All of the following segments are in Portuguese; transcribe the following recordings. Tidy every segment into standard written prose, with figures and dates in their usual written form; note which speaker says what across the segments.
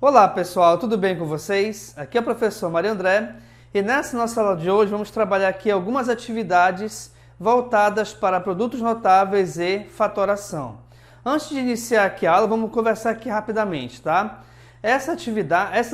Speaker 1: Olá pessoal, tudo bem com vocês? Aqui é o professor Mário André e nessa nossa aula de hoje vamos trabalhar aqui algumas atividades voltadas para produtos notáveis e fatoração. Antes de iniciar aqui a aula, vamos conversar aqui rapidamente, tá? Essas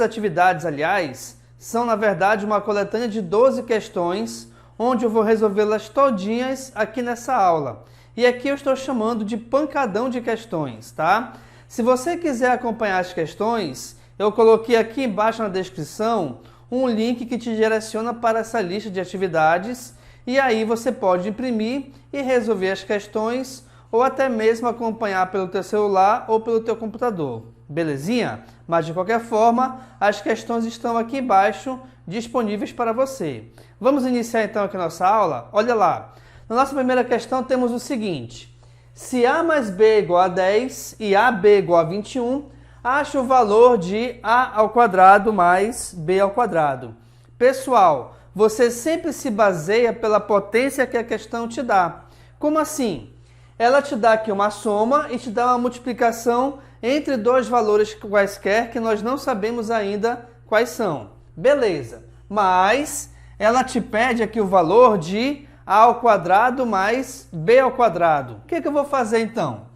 Speaker 1: atividades, aliás, são na verdade uma coletânea de 12 questões, onde eu vou resolvê-las todinhas aqui nessa aula. E aqui eu estou chamando de pancadão de questões, tá? Se você quiser acompanhar as questões, eu coloquei aqui embaixo na descrição um link que te direciona para essa lista de atividades e aí você pode imprimir e resolver as questões ou até mesmo acompanhar pelo teu celular ou pelo teu computador, belezinha? Mas de qualquer forma, as questões estão aqui embaixo disponíveis para você. Vamos iniciar então aqui a nossa aula? Olha lá, na nossa primeira questão temos o seguinte: se A mais B é igual a 10 e AB é igual a 21, ache o valor de A ao quadrado mais B ao quadrado. Pessoal, você sempre se baseia pela potência que a questão te dá. Como assim? Ela te dá aqui uma soma e te dá uma multiplicação entre dois valores quaisquer que nós não sabemos ainda quais são. Beleza, mas ela te pede aqui o valor de A ao quadrado mais B ao quadrado. O que eu vou fazer então?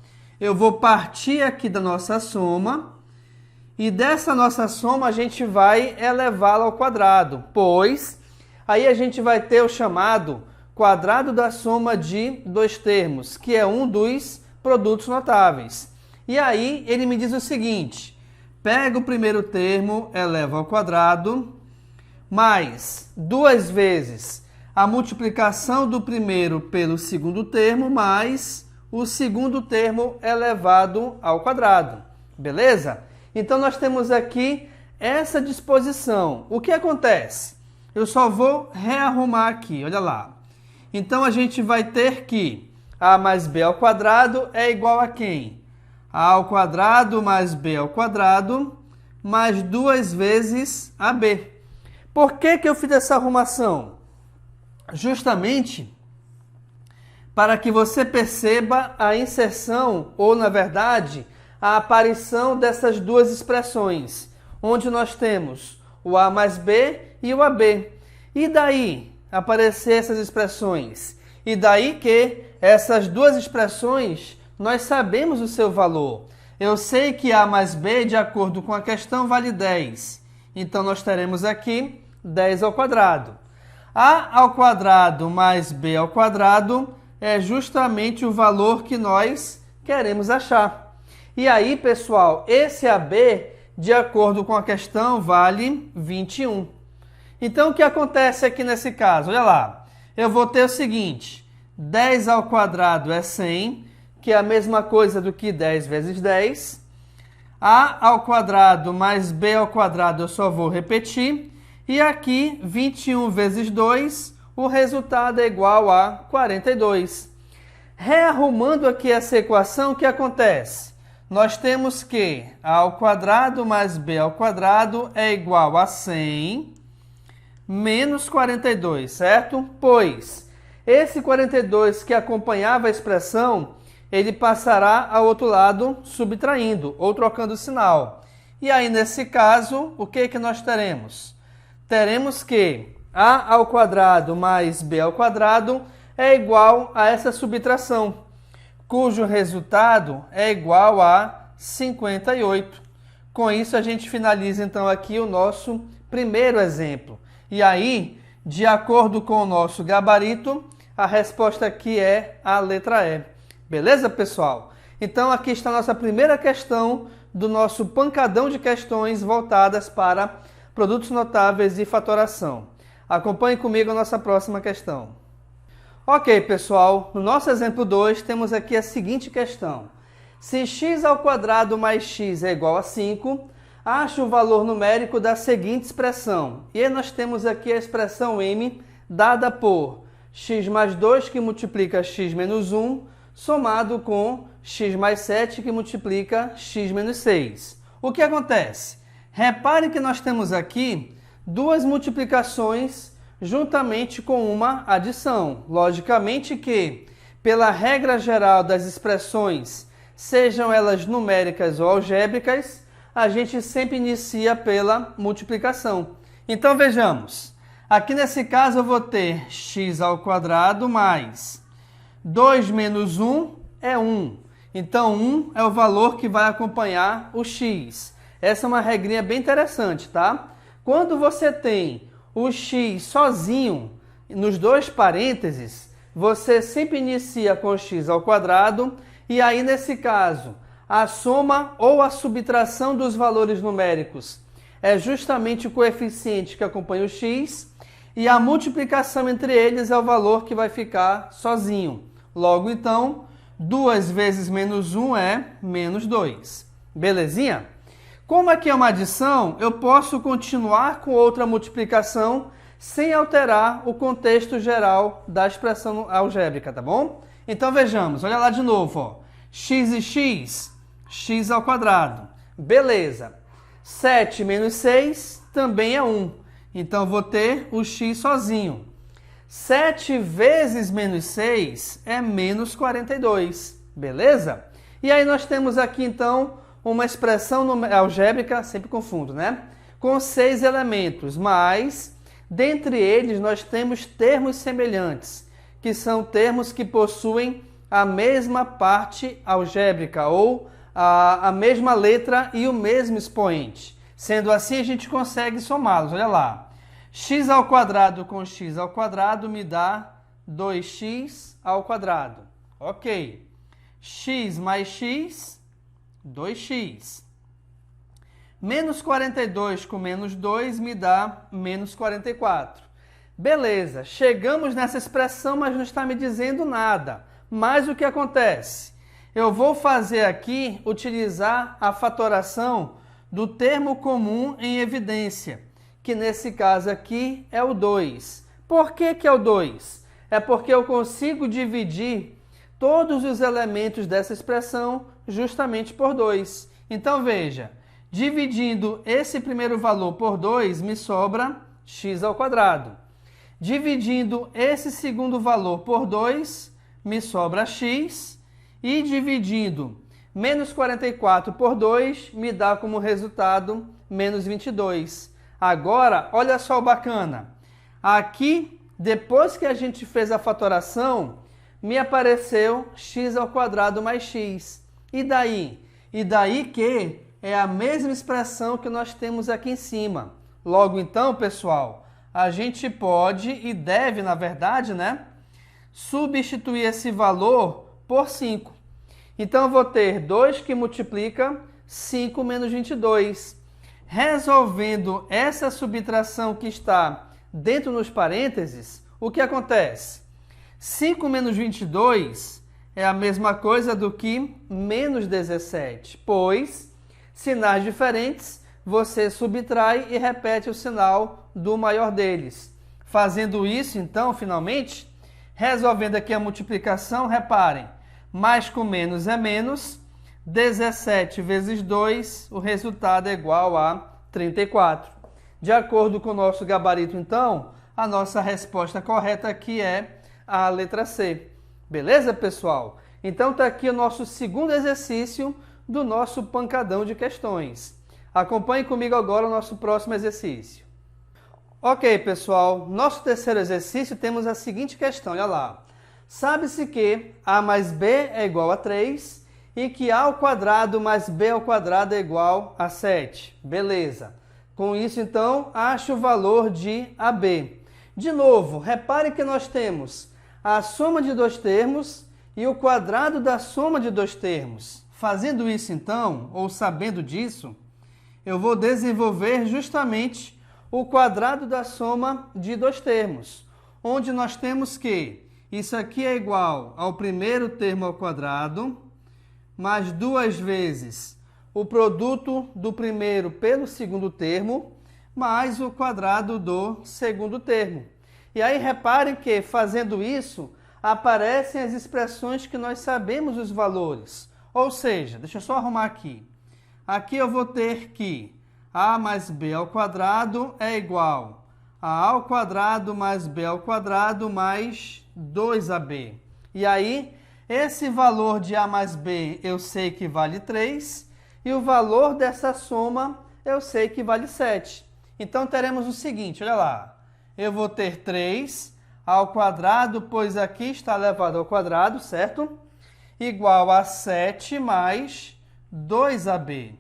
Speaker 1: Eu vou partir aqui da nossa soma e dessa nossa soma a gente vai elevá-la ao quadrado, pois aí a gente vai ter o chamado quadrado da soma de dois termos, que é um dos produtos notáveis. E aí ele me diz o seguinte: pega o primeiro termo, eleva ao quadrado, mais duas vezes a multiplicação do primeiro pelo segundo termo, mais o segundo termo elevado ao quadrado. Beleza? Então nós temos aqui essa disposição. O que acontece? Eu só vou rearrumar aqui, olha lá. Então a gente vai ter que A mais B ao quadrado é igual a quem? A ao quadrado mais B ao quadrado mais duas vezes AB. Por que eu fiz essa arrumação? Justamente para que você perceba a inserção, ou na verdade, a aparição dessas duas expressões, onde nós temos o A mais B e o AB. E daí aparecer essas expressões? E daí que essas duas expressões, nós sabemos o seu valor. Eu sei que A mais B, de acordo com a questão, vale 10. Então, nós teremos aqui 10 ao quadrado. A ao quadrado mais B ao quadrado é justamente o valor que nós queremos achar. E aí, pessoal, esse AB, de acordo com a questão, vale 21. Então, o que acontece aqui nesse caso? Olha lá, eu vou ter o seguinte: 10 ao quadrado é 100, que é a mesma coisa do que 10 vezes 10. A ao quadrado mais B ao quadrado eu só vou repetir. E aqui, 21 vezes 2, o resultado é igual a 42. Rearrumando aqui essa equação, o que acontece? Nós temos que A ao quadrado mais B ao quadrado é igual a 100 menos 42, certo? Pois esse 42 que acompanhava a expressão, ele passará ao outro lado subtraindo ou trocando o sinal. E aí, nesse caso, o que nós teremos? Teremos que A ao quadrado mais B ao quadrado é igual a essa subtração, cujo resultado é igual a 58. Com isso, a gente finaliza então aqui o nosso primeiro exemplo. E aí, de acordo com o nosso gabarito, a resposta aqui é a letra E. Beleza, pessoal? Então, aqui está a nossa primeira questão do nosso pancadão de questões voltadas para produtos notáveis e fatoração. Acompanhe comigo a nossa próxima questão. Ok, pessoal, no nosso exemplo 2, temos aqui a seguinte questão: se x ao quadrado mais x é igual a 5, ache o valor numérico da seguinte expressão. E aí nós temos aqui a expressão m dada por x mais 2, que multiplica x menos 1, somado com x mais 7, que multiplica x menos 6. O que acontece? Repare que nós temos aqui duas multiplicações juntamente com uma adição. Logicamente que, pela regra geral das expressões, sejam elas numéricas ou algébricas, a gente sempre inicia pela multiplicação. Então vejamos, aqui nesse caso eu vou ter x ao quadrado mais 2 menos 1 é 1. Então 1 é o valor que vai acompanhar o x. Essa é uma regrinha bem interessante, tá? Quando você tem o x sozinho nos dois parênteses, você sempre inicia com x ao quadrado e aí nesse caso a soma ou a subtração dos valores numéricos é justamente o coeficiente que acompanha o x e a multiplicação entre eles é o valor que vai ficar sozinho. Logo então, 2 vezes menos 1 é menos 2. Belezinha? Como aqui é uma adição, eu posso continuar com outra multiplicação sem alterar o contexto geral da expressão algébrica, tá bom? Então vejamos, olha lá de novo, ó. X e x, x ao quadrado. Beleza. 7 menos 6 também é 1. Então vou ter o x sozinho. 7 vezes menos 6 é menos 42. Beleza? E aí nós temos aqui então uma expressão algébrica, sempre confundo, né? Com 6 elementos, mas dentre eles nós temos termos semelhantes, que são termos que possuem a mesma parte algébrica ou a mesma letra e o mesmo expoente. Sendo assim, a gente consegue somá-los. Olha lá. X ao quadrado com x ao quadrado me dá 2x ao quadrado. Ok. X mais x, 2x. Menos 42 com menos 2 me dá menos 44. Beleza, chegamos nessa expressão, mas não está me dizendo nada. Mas o que acontece? Eu vou fazer aqui, utilizar a fatoração do termo comum em evidência, que nesse caso aqui é o 2. Por que que é o 2? É porque eu consigo dividir todos os elementos dessa expressão justamente por 2. Então veja, dividindo esse primeiro valor por 2, me sobra x ao quadrado. Dividindo esse segundo valor por 2, me sobra x. E dividindo menos 44 por 2, me dá como resultado menos 22. Agora, olha só o bacana. Aqui, depois que a gente fez a fatoração, me apareceu x ao quadrado mais x. E daí? E daí que é a mesma expressão que nós temos aqui em cima. Logo então, pessoal, a gente pode e deve, na verdade, né, substituir esse valor por 5. Então, eu vou ter 2 que multiplica 5 menos 22. Resolvendo essa subtração que está dentro dos parênteses, o que acontece? 5 menos 22 é a mesma coisa do que menos 17, pois sinais diferentes, você subtrai e repete o sinal do maior deles. Fazendo isso, então, finalmente, resolvendo aqui a multiplicação, reparem, mais com menos é menos, 17 vezes 2, o resultado é igual a 34. De acordo com o nosso gabarito, então, a nossa resposta correta aqui é a letra C. Beleza, pessoal? Então, está aqui o nosso segundo exercício do nosso pancadão de questões. Acompanhe comigo agora o nosso próximo exercício. Ok, pessoal, nosso terceiro exercício temos a seguinte questão, olha lá. Sabe-se que a mais b é igual a 3 e que a ao quadrado mais b ao quadrado é igual a 7. Beleza. Com isso, então, ache o valor de AB. De novo, repare que nós temos a soma de dois termos e o quadrado da soma de dois termos. Fazendo isso, então, ou sabendo disso, eu vou desenvolver justamente o quadrado da soma de dois termos, onde nós temos que isso aqui é igual ao primeiro termo ao quadrado, mais 2 vezes o produto do primeiro pelo segundo termo, mais o quadrado do segundo termo. E aí reparem que, fazendo isso, aparecem as expressões que nós sabemos os valores. Ou seja, deixa eu só arrumar aqui. Aqui eu vou ter que a mais b ao quadrado é igual a ao quadrado mais b ao quadrado mais 2ab. E aí, esse valor de a mais b eu sei que vale 3, e o valor dessa soma eu sei que vale 7. Então teremos o seguinte, olha lá, eu vou ter 3 ao quadrado, pois aqui está elevado ao quadrado, certo? Igual a 7 mais 2AB.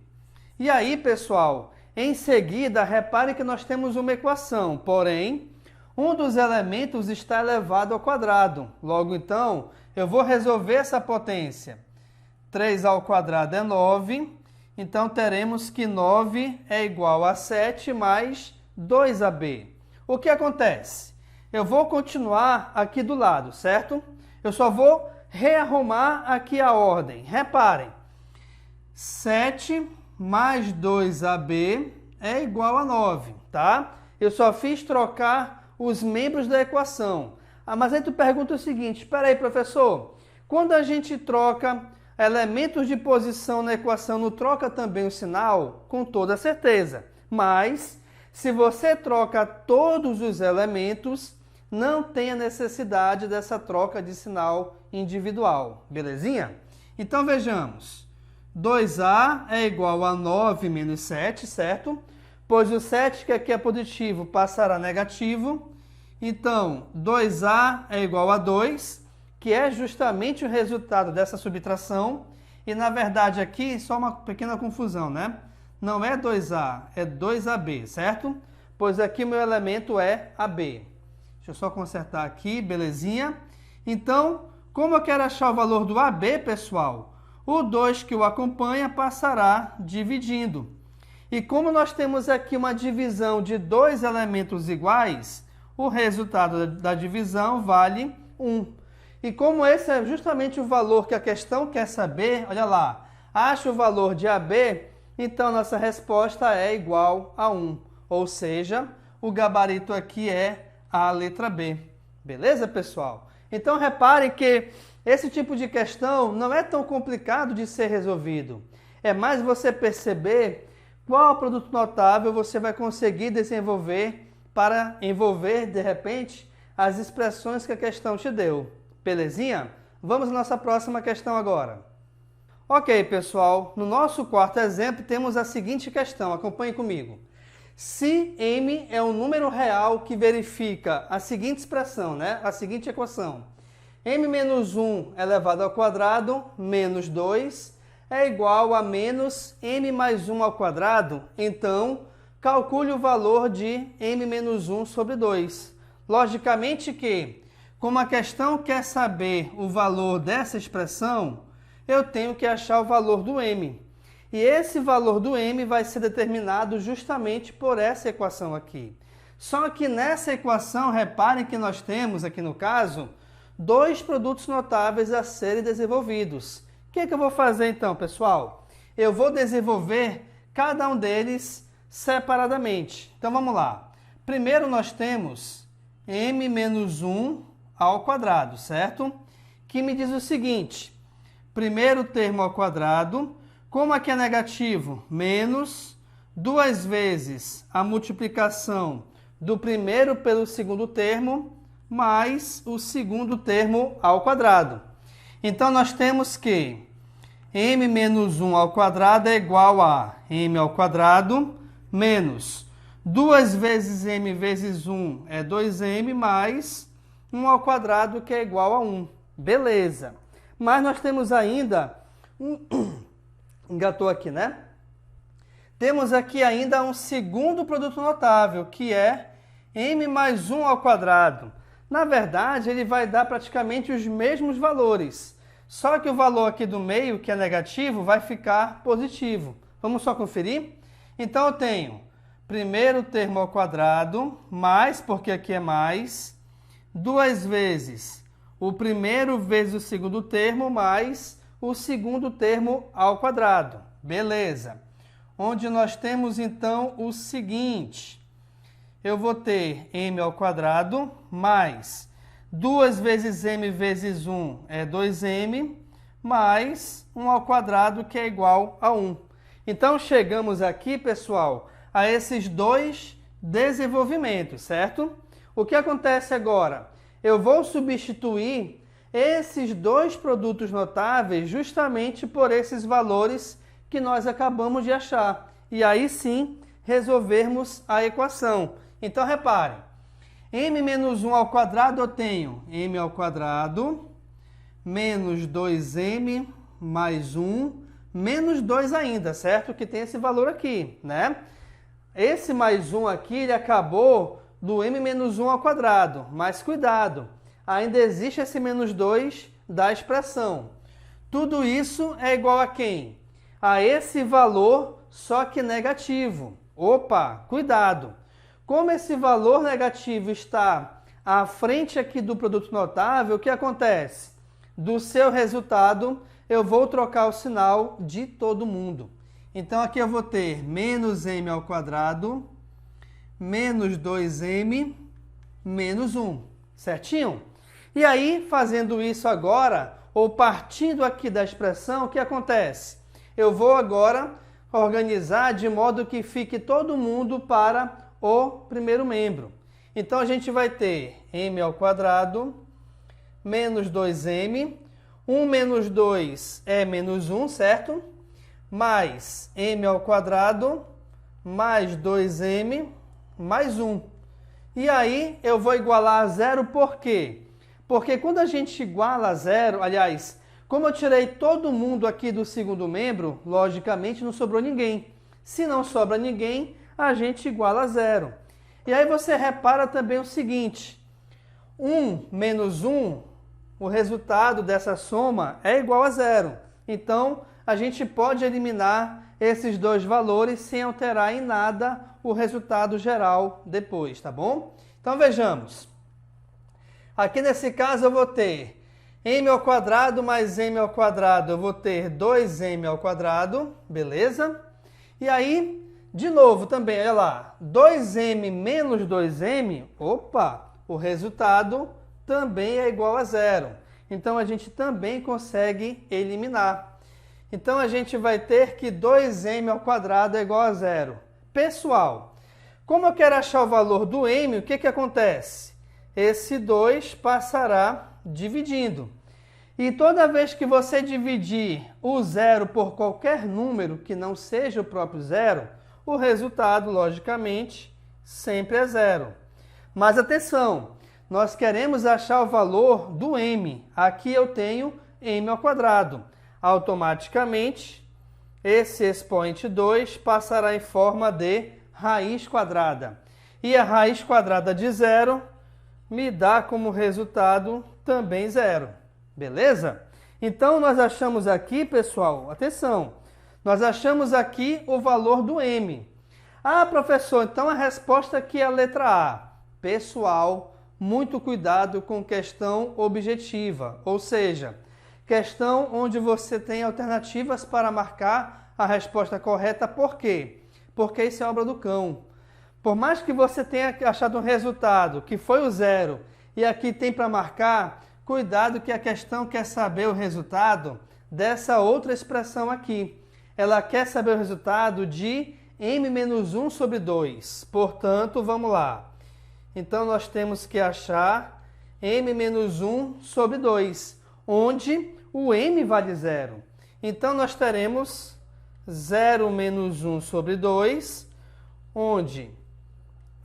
Speaker 1: E aí, pessoal, em seguida, repare que nós temos uma equação, porém, um dos elementos está elevado ao quadrado. Logo, então, eu vou resolver essa potência. 3 ao quadrado é 9, então teremos que 9 é igual a 7 mais 2AB. O que acontece? Eu vou continuar aqui do lado, certo? Eu só vou rearrumar aqui a ordem. Reparem, 7 mais 2AB é igual a 9, tá? Eu só fiz trocar os membros da equação. Mas aí tu pergunta o seguinte, espera aí, professor, quando a gente troca elementos de posição na equação, não troca também o sinal? Com toda certeza. Mas, se você troca todos os elementos, não tem a necessidade dessa troca de sinal individual. Belezinha? Então, vejamos. 2A é igual a 9 menos 7, certo? Pois o 7, que aqui é positivo, passará negativo. Então, 2A é igual a 2, que é justamente o resultado dessa subtração. E, na verdade, aqui, só uma pequena confusão, né? Não é 2A, é 2AB, certo? Pois aqui o meu elemento é AB. Deixa eu só consertar aqui, belezinha? Então, como eu quero achar o valor do AB, pessoal, o 2 que o acompanha passará dividindo. E como nós temos aqui uma divisão de dois elementos iguais, o resultado da divisão vale 1. E como esse é justamente o valor que a questão quer saber, olha lá, acha o valor de AB, então nossa resposta é igual a 1. Ou seja, o gabarito aqui é a letra B. Beleza, pessoal? Então reparem que esse tipo de questão não é tão complicado de ser resolvido. É mais você perceber qual produto notável você vai conseguir desenvolver para envolver, de repente, as expressões que a questão te deu. Belezinha? Vamos à nossa próxima questão agora. Ok, pessoal, no nosso quarto exemplo temos a seguinte questão, acompanhe comigo. Se m é um número real que verifica a seguinte expressão, né? A seguinte equação. M menos 1 elevado ao quadrado menos 2 é igual a menos m mais 1 ao quadrado, então calcule o valor de m menos 1 sobre 2. Logicamente que, como a questão quer saber o valor dessa expressão, eu tenho que achar o valor do m. E esse valor do m vai ser determinado justamente por essa equação aqui. Só que nessa equação, reparem que nós temos, aqui no caso, dois produtos notáveis a serem desenvolvidos. O que é que eu vou fazer então, pessoal? Eu vou desenvolver cada um deles separadamente. Então vamos lá. Primeiro nós temos m menos 1 ao quadrado, certo? Que me diz o seguinte, primeiro termo ao quadrado, como aqui é negativo, menos 2 vezes a multiplicação do primeiro pelo segundo termo, mais o segundo termo ao quadrado. Então, nós temos que m menos 1 ao quadrado é igual a m ao quadrado menos 2 vezes m vezes 1 é 2m mais 1 ao quadrado, que é igual a 1. Beleza. Mas nós temos ainda engatou aqui, né? Temos aqui ainda um segundo produto notável, que é m mais 1 ao quadrado. Na verdade, ele vai dar praticamente os mesmos valores, só que o valor aqui do meio, que é negativo, vai ficar positivo. Vamos só conferir? Então, eu tenho primeiro termo ao quadrado, mais, porque aqui é mais, 2 vezes o primeiro vezes o segundo termo, mais o segundo termo ao quadrado. Beleza. Onde nós temos, então, o seguinte. Eu vou ter m ao quadrado mais 2 vezes m vezes 1 é 2m, mais 1 ao quadrado, que é igual a 1. Então, chegamos aqui, pessoal, a esses dois desenvolvimentos, certo? O que acontece agora? Eu vou substituir esses dois produtos notáveis justamente por esses valores que nós acabamos de achar. E aí sim, resolvermos a equação. Então, reparem, m menos 1 ao quadrado eu tenho m ao quadrado menos 2m mais 1 menos 2 ainda, certo? Que tem esse valor aqui, né? Esse mais 1 aqui, ele acabou do m menos 1 ao quadrado, mas cuidado, ainda existe esse menos 2 da expressão. Tudo isso é igual a quem? A esse valor, só que negativo. Opa, cuidado! Como esse valor negativo está à frente aqui do produto notável, o que acontece? Do seu resultado, eu vou trocar o sinal de todo mundo. Então, aqui eu vou ter menos m ao quadrado, menos 2m, menos 1. Certinho? E aí, fazendo isso agora, ou partindo aqui da expressão, o que acontece? Eu vou agora organizar de modo que fique todo mundo para o primeiro membro. Então, a gente vai ter m ao quadrado menos 2m, 1 menos 2 é menos 1, certo? Mais m ao quadrado mais 2m mais 1. E aí eu vou igualar a zero por quê? Porque quando a gente iguala a zero, aliás, como eu tirei todo mundo aqui do segundo membro, logicamente não sobrou ninguém. Se não sobra ninguém, a gente iguala a zero. E aí você repara também o seguinte, 1 menos 1, o resultado dessa soma é igual a zero. Então, a gente pode eliminar esses dois valores sem alterar em nada o resultado geral depois, tá bom? Então, vejamos. Aqui nesse caso eu vou ter m ao quadrado mais m ao quadrado, eu vou ter 2m ao quadrado, beleza? E aí, de novo também, olha lá, 2m menos 2m, opa, o resultado também é igual a zero. Então, a gente também consegue eliminar. Então, a gente vai ter que 2m ao quadrado é igual a zero. Pessoal, como eu quero achar o valor do m, o que acontece? Esse 2 passará dividindo. E toda vez que você dividir o zero por qualquer número que não seja o próprio zero, o resultado, logicamente, sempre é zero. Mas atenção, nós queremos achar o valor do m. Aqui eu tenho m ao quadrado. Automaticamente, esse expoente 2 passará em forma de raiz quadrada. E a raiz quadrada de zero me dá como resultado também zero. Beleza? Então, nós achamos aqui, pessoal, atenção, nós achamos aqui o valor do m. Ah, professor, então a resposta aqui é a letra A. Pessoal, muito cuidado com questão objetiva, ou seja, questão onde você tem alternativas para marcar a resposta correta. Por quê? Porque isso é obra do cão. Por mais que você tenha achado um resultado que foi o zero e aqui tem para marcar, cuidado que a questão quer saber o resultado dessa outra expressão aqui. Ela quer saber o resultado de m menos 1 sobre 2. Portanto, vamos lá. Então, nós temos que achar m menos 1 sobre 2, onde o m vale zero. Então, nós teremos 0 menos 1 sobre 2, onde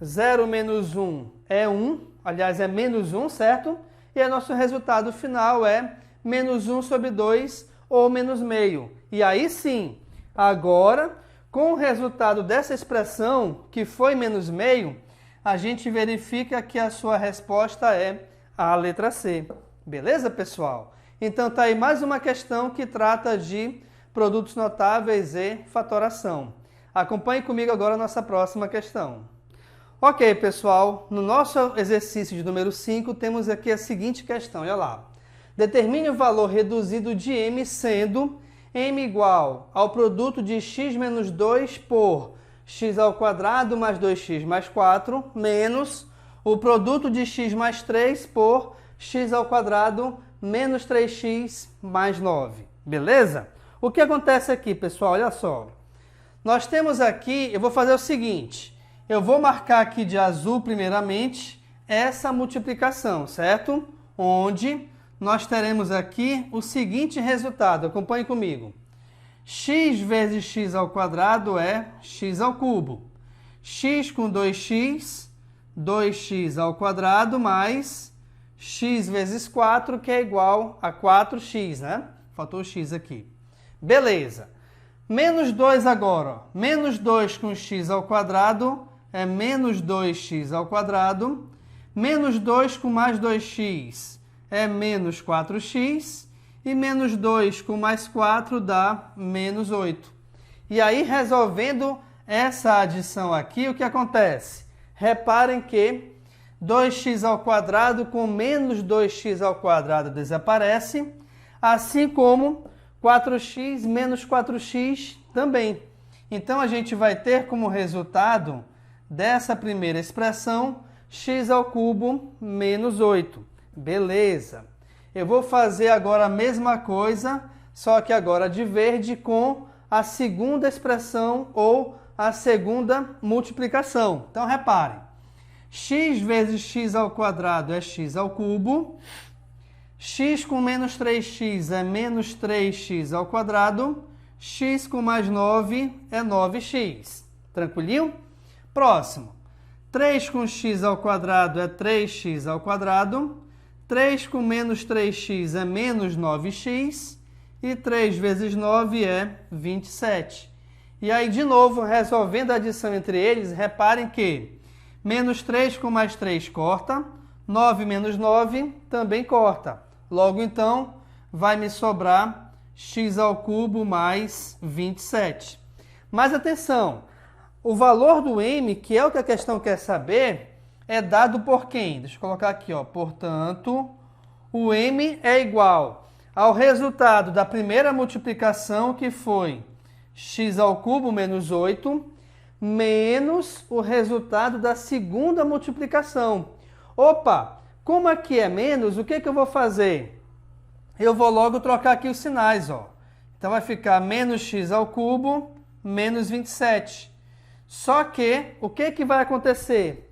Speaker 1: 0 menos 1 é 1, aliás, é menos 1, certo? E o nosso resultado final é menos 1 sobre 2 ou menos meio. E aí sim, agora, com o resultado dessa expressão, que foi menos meio, a gente verifica que a sua resposta é a letra C. Beleza, pessoal? Então, tá aí mais uma questão que trata de produtos notáveis e fatoração. Acompanhe comigo agora a nossa próxima questão. Ok, pessoal, no nosso exercício de número 5, temos aqui a seguinte questão, olha lá. Determine o valor reduzido de m sendo m igual ao produto de x menos 2 por x ao quadrado mais 2x mais 4 menos o produto de x mais 3 por x ao quadrado menos 3x mais 9. Beleza? O que acontece aqui, pessoal? Olha só. Nós temos aqui, eu vou fazer o seguinte, eu vou marcar aqui de azul primeiramente essa multiplicação, certo? Onde nós teremos aqui o seguinte resultado, acompanhe comigo. x vezes x ao quadrado é x ao cubo. X com 2x, 2x ao quadrado mais x vezes 4, que é igual a 4x, né? Faltou o x aqui. Beleza. Menos 2 agora, ó. Menos 2 com x ao quadrado é menos 2x ao quadrado. Menos 2 com mais 2x é menos 4x. E menos 2 com mais 4 dá menos 8. E aí, resolvendo essa adição aqui, o que acontece? Reparem que 2x ao quadrado com menos 2x ao quadrado desaparece, assim como 4x menos 4x também. Então, a gente vai ter como resultado dessa primeira expressão x ao cubo menos 8. Beleza. Eu vou fazer agora a mesma coisa, só que agora de verde com a segunda expressão ou a segunda multiplicação. Então, reparem. X vezes x ao quadrado é x ao cubo. X com menos 3x é menos 3x ao quadrado. X com mais 9 é 9x. Tranquilinho? Próximo. 3 com x ao quadrado é 3x ao quadrado. 3 com menos 3x é menos 9x. E 3 vezes 9 é 27. E aí, de novo, resolvendo a adição entre eles, reparem que menos 3 com mais 3 corta. 9 menos 9 também corta. Logo, então, vai me sobrar x ao cubo mais 27. Mas atenção, o valor do m, que é o que a questão quer saber, é dado por quem? Deixa eu colocar aqui, ó. Portanto, o m é igual ao resultado da primeira multiplicação, que foi x ao cubo menos 8, menos o resultado da segunda multiplicação. Opa, como aqui é menos, o que eu vou fazer? Eu vou logo trocar aqui os sinais, ó. Então, vai ficar menos x ao cubo menos 27. Só que, o que vai acontecer?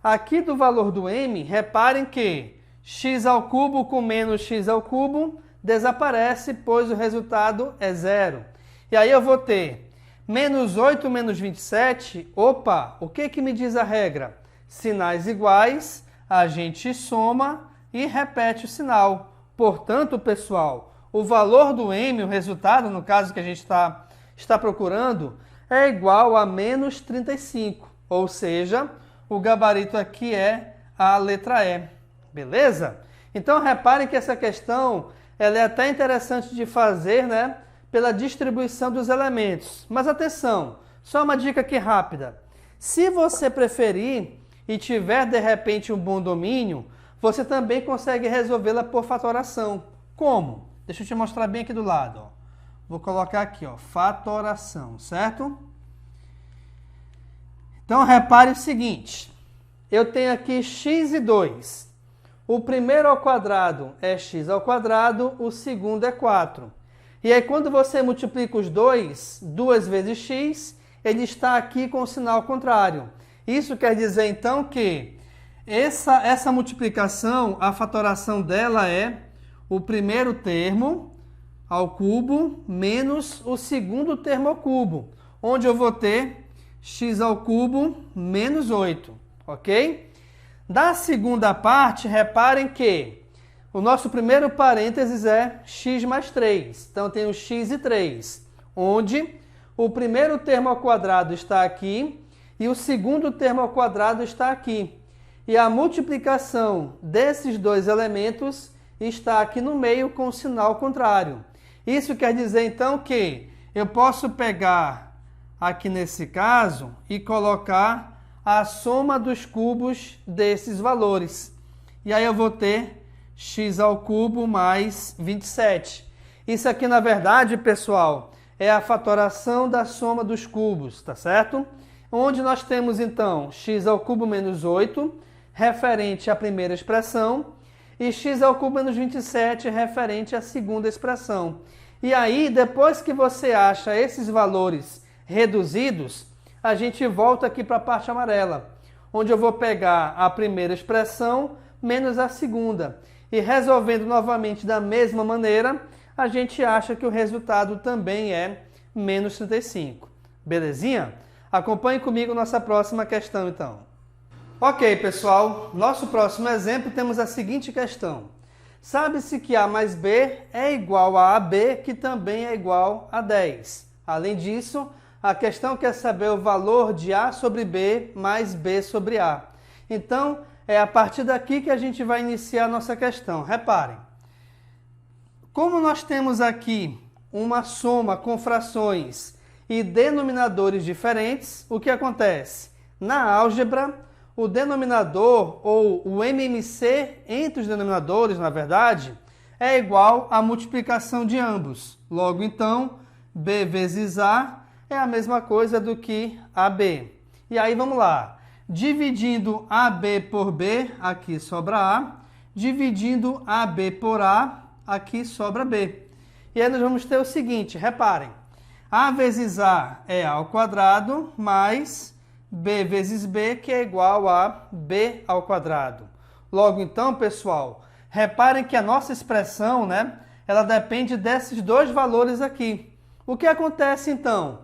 Speaker 1: Aqui do valor do m, reparem que x ao cubo com menos x ao cubo desaparece, pois o resultado é zero. E aí eu vou ter menos 8 menos 27. Opa, o que me diz a regra? Sinais iguais, a gente soma e repete o sinal. Portanto, pessoal, o valor do m, o resultado, no caso que a gente está procurando, é igual a menos 35. Ou seja, o gabarito aqui é a letra E. Beleza? Então, reparem que essa questão ela é até interessante de fazer, né, pela distribuição dos elementos. Mas atenção, só uma dica aqui rápida. Se você preferir e tiver, de repente, um bom domínio, você também consegue resolvê-la por fatoração. Como? Deixa eu te mostrar bem aqui do lado. Ó. Vou colocar aqui, ó, fatoração, certo? Então, repare o seguinte. Eu tenho aqui x e 2. O primeiro ao quadrado é x ao quadrado, o segundo é 4. E aí, quando você multiplica os dois, 2 vezes x, ele está aqui com o sinal contrário. Isso quer dizer, então, que essa multiplicação, a fatoração dela é o primeiro termo ao cubo menos o segundo termo ao cubo, onde eu vou ter x ao cubo menos 8, ok? Da segunda parte, reparem que o nosso primeiro parênteses é x mais 3. Então, eu tenho x e 3, onde o primeiro termo ao quadrado está aqui e o segundo termo ao quadrado está aqui. E a multiplicação desses dois elementos está aqui no meio com o sinal contrário. Isso quer dizer, então, que eu posso pegar aqui nesse caso e colocar a soma dos cubos desses valores. E aí eu vou ter x ao cubo mais 27. Isso aqui, na verdade, pessoal, é a fatoração da soma dos cubos, tá certo? Onde nós temos, então, x ao cubo menos 8, referente à primeira expressão, e x ao cubo menos 27, referente à segunda expressão. E aí, depois que você acha esses valores reduzidos, a gente volta aqui para a parte amarela, onde eu vou pegar a primeira expressão menos a segunda. E resolvendo novamente da mesma maneira, a gente acha que o resultado também é menos 35. Belezinha? Acompanhe comigo nossa próxima questão, então. Ok, pessoal. Nosso próximo exemplo temos a seguinte questão. Sabe-se que A mais B é igual a AB, que também é igual a 10. Além disso, a questão quer saber o valor de A sobre B mais B sobre A. Então, é a partir daqui que a gente vai iniciar a nossa questão. Reparem, como nós temos aqui uma soma com frações e denominadores diferentes, o que acontece? Na álgebra, o denominador, ou o MMC entre os denominadores, na verdade, é igual à multiplicação de ambos. Logo, então, B vezes A é a mesma coisa do que AB. E aí, vamos lá. Dividindo AB por B, aqui sobra A. Dividindo AB por A, aqui sobra B. E aí nós vamos ter o seguinte, reparem. A vezes A é A ao quadrado, mais B vezes B, que é igual a B ao quadrado. Logo, então, pessoal, reparem que a nossa expressão, né, ela depende desses dois valores aqui. O que acontece, então?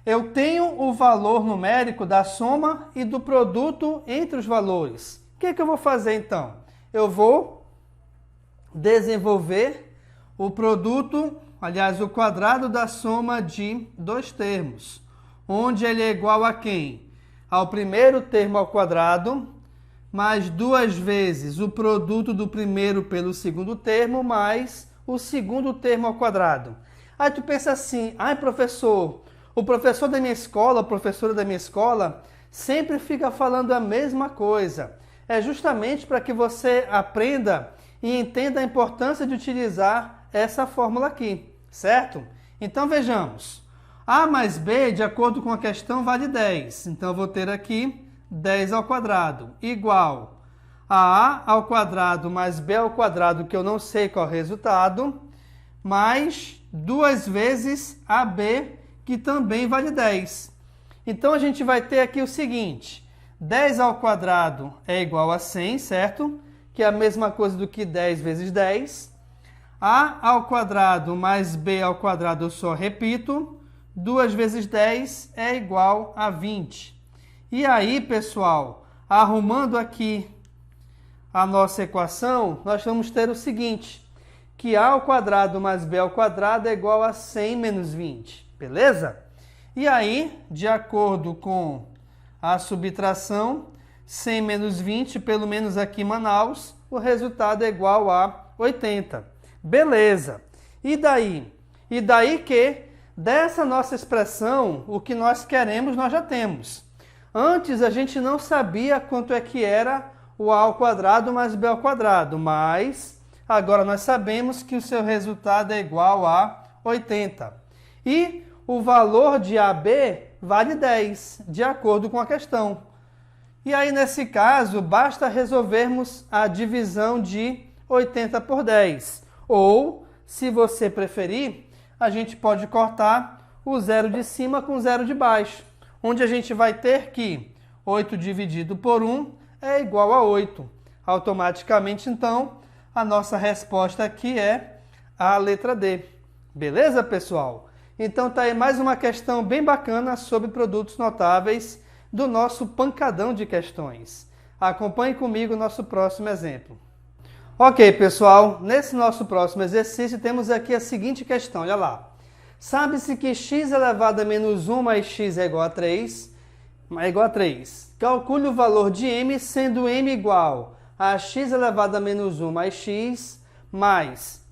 Speaker 1: Eu tenho o valor numérico da soma e do produto entre os valores. O que é que eu vou fazer, então? Eu vou desenvolver o produto, aliás, o quadrado da soma de dois termos, onde ele é igual a quem? Ao primeiro termo ao quadrado, mais duas vezes o produto do primeiro pelo segundo termo, mais o segundo termo ao quadrado. Aí tu pensa assim, ai professor, o professor da minha escola, a professora da minha escola, sempre fica falando a mesma coisa. É justamente para que você aprenda e entenda a importância de utilizar essa fórmula aqui, certo? Então vejamos. A mais B, de acordo com a questão, vale 10. Então eu vou ter aqui 10 ao quadrado, igual a ao quadrado mais B ao quadrado, que eu não sei qual é o resultado, mais 2 vezes AB, que também vale 10. Então, a gente vai ter aqui o seguinte, 10 ao quadrado é igual a 100, certo? Que é a mesma coisa do que 10 vezes 10. A ao quadrado mais B ao quadrado eu só repito. 2 vezes 10 é igual a 20. E aí, pessoal, arrumando aqui a nossa equação, nós vamos ter o seguinte, que A ao quadrado mais B ao quadrado é igual a 100 menos 20. Beleza? E aí, de acordo com a subtração, 100 menos 20, pelo menos aqui em Manaus, o resultado é igual a 80. Beleza. E daí? E daí que, dessa nossa expressão, o que nós queremos, nós já temos. Antes, a gente não sabia quanto é que era o A ao quadrado mais B ao quadrado, mas agora nós sabemos que o seu resultado é igual a 80. E o valor de AB vale 10, de acordo com a questão. E aí, nesse caso, basta resolvermos a divisão de 80 por 10. Ou, se você preferir, a gente pode cortar o zero de cima com o zero de baixo, onde a gente vai ter que 8 dividido por 1 é igual a 8. Automaticamente, então, a nossa resposta aqui é a letra D. Beleza, pessoal? Então tá aí mais uma questão bem bacana sobre produtos notáveis do nosso pancadão de questões. Acompanhe comigo o nosso próximo exemplo. Ok, pessoal, nesse nosso próximo exercício temos aqui a seguinte questão, olha lá. Sabe-se que x elevado a menos 1 mais x é igual a 3. Calcule o valor de m, sendo m igual a x elevado a menos 1 mais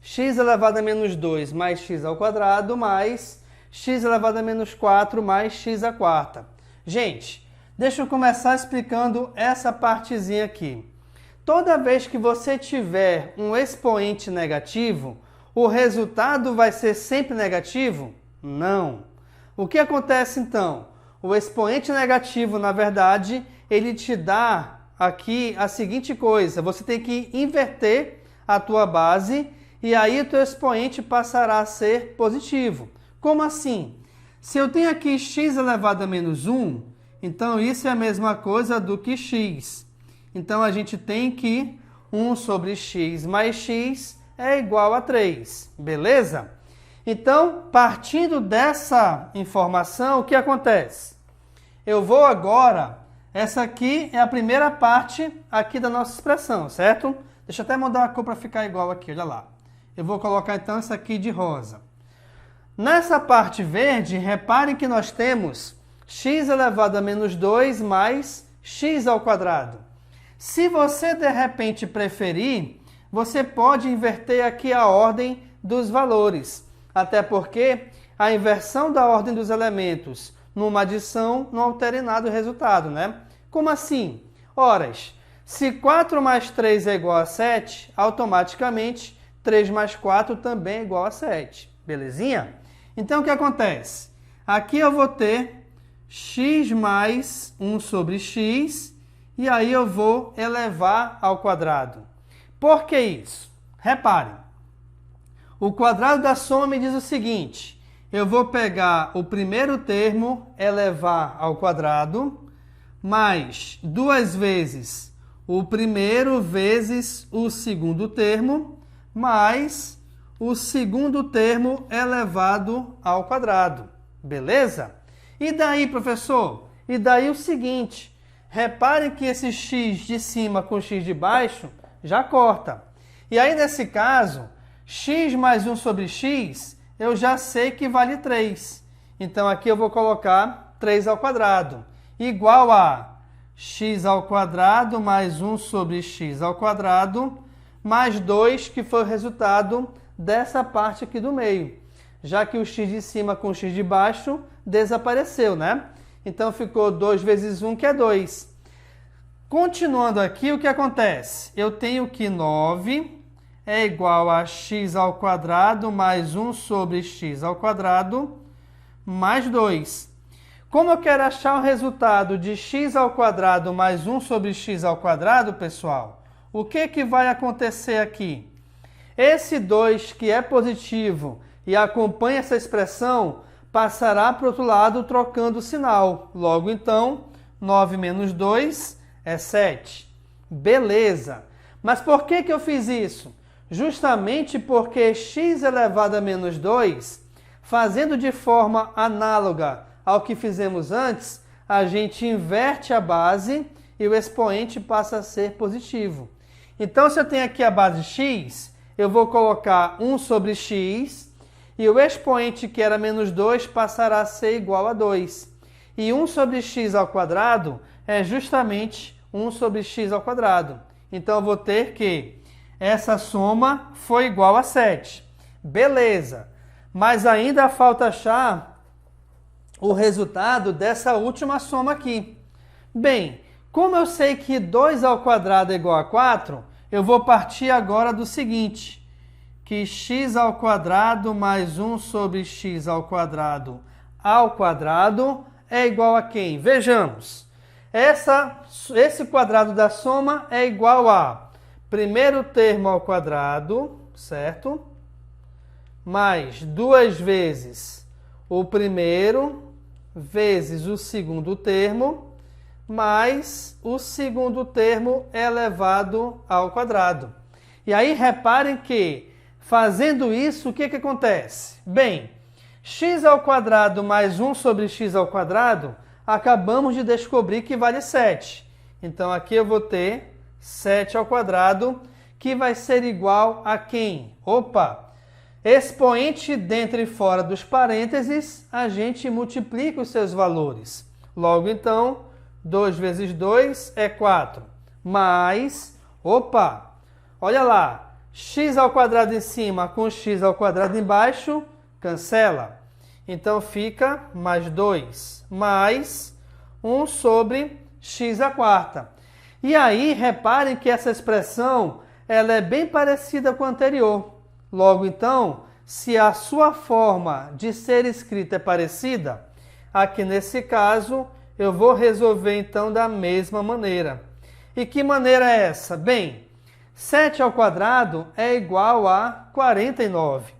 Speaker 1: x elevado a menos 2 mais x ao quadrado, mais x elevado a menos 4 mais x à quarta. Gente, deixa eu começar explicando essa partezinha aqui. Toda vez que você tiver um expoente negativo, o resultado vai ser sempre negativo? Não. O que acontece então? O expoente negativo, na verdade, ele te dá aqui a seguinte coisa. Você tem que inverter a tua base e aí o teu expoente passará a ser positivo. Como assim? Se eu tenho aqui x elevado a menos 1, então isso é a mesma coisa do que x. Então a gente tem que 1 sobre x mais x é igual a 3, beleza? Então, partindo dessa informação, o que acontece? Eu vou agora, essa aqui é a primeira parte aqui da nossa expressão, certo? Deixa eu até mudar a cor para ficar igual aqui, olha lá. Eu vou colocar então essa aqui de rosa. Nessa parte verde, reparem que nós temos x elevado a menos 2 mais x ao quadrado. Se você de repente preferir, você pode inverter aqui a ordem dos valores. Até porque a inversão da ordem dos elementos numa adição não altera em nada o resultado, né? Como assim? Horas. Se 4 mais 3 é igual a 7, automaticamente 3 mais 4 também é igual a 7. Belezinha? Então, o que acontece? Aqui eu vou ter x mais 1 sobre x, e aí eu vou elevar ao quadrado. Por que isso? Reparem. O quadrado da soma me diz o seguinte, eu vou pegar o primeiro termo, elevar ao quadrado, mais 2 vezes o primeiro vezes o segundo termo, mais o segundo termo elevado ao quadrado. Beleza? E daí, professor? E daí o seguinte, reparem que esse x de cima com x de baixo já corta. E aí, nesse caso, x mais 1 sobre x, eu já sei que vale 3. Então, aqui eu vou colocar 3 ao quadrado, igual a x ao quadrado mais 1 sobre x ao quadrado, mais 2, que foi o resultado dessa parte aqui do meio. Já que o x de cima com o x de baixo desapareceu, né? Então, ficou 2 vezes 1, que é 2. Continuando aqui, o que acontece? Eu tenho que 9... é igual a x ao quadrado mais 1 sobre x ao quadrado mais 2. Como eu quero achar o resultado de x ao quadrado mais 1 sobre x ao quadrado, pessoal, o que vai acontecer aqui? Esse 2 que é positivo e acompanha essa expressão passará para o outro lado trocando o sinal. Logo, então, 9 menos 2 é 7. Beleza. Mas por que eu fiz isso? Justamente porque x elevado a menos 2, fazendo de forma análoga ao que fizemos antes, a gente inverte a base e o expoente passa a ser positivo. Então, se eu tenho aqui a base x, eu vou colocar 1 sobre x, e o expoente, que era menos 2, passará a ser igual a 2. E 1 sobre x ao quadrado é justamente 1 sobre x ao quadrado. Então, eu vou ter que essa soma foi igual a 7. Beleza. Mas ainda falta achar o resultado dessa última soma aqui. Bem, como eu sei que 2 ao quadrado é igual a 4, eu vou partir agora do seguinte, que x ao quadrado mais 1 sobre x ao quadrado é igual a quem? Vejamos. Esse quadrado da soma é igual a primeiro termo ao quadrado, certo? Mais 2 vezes o primeiro vezes o segundo termo, mais o segundo termo elevado ao quadrado. E aí, reparem que, fazendo isso, o que acontece? Bem, x ao quadrado mais 1 sobre x ao quadrado, acabamos de descobrir que vale 7. Então, aqui eu vou ter 7 ao quadrado, que vai ser igual a quem? Opa! Expoente dentro e fora dos parênteses, a gente multiplica os seus valores. Logo, então, 2 vezes 2 é 4. Mais, opa! Olha lá, x ao quadrado em cima com x ao quadrado embaixo, cancela. Então, fica mais 2, mais 1 sobre x à quarta. E aí, reparem que essa expressão ela é bem parecida com a anterior. Logo, então, se a sua forma de ser escrita é parecida, aqui nesse caso, eu vou resolver, então, da mesma maneira. E que maneira é essa? Bem, 7 ao quadrado é igual a 49.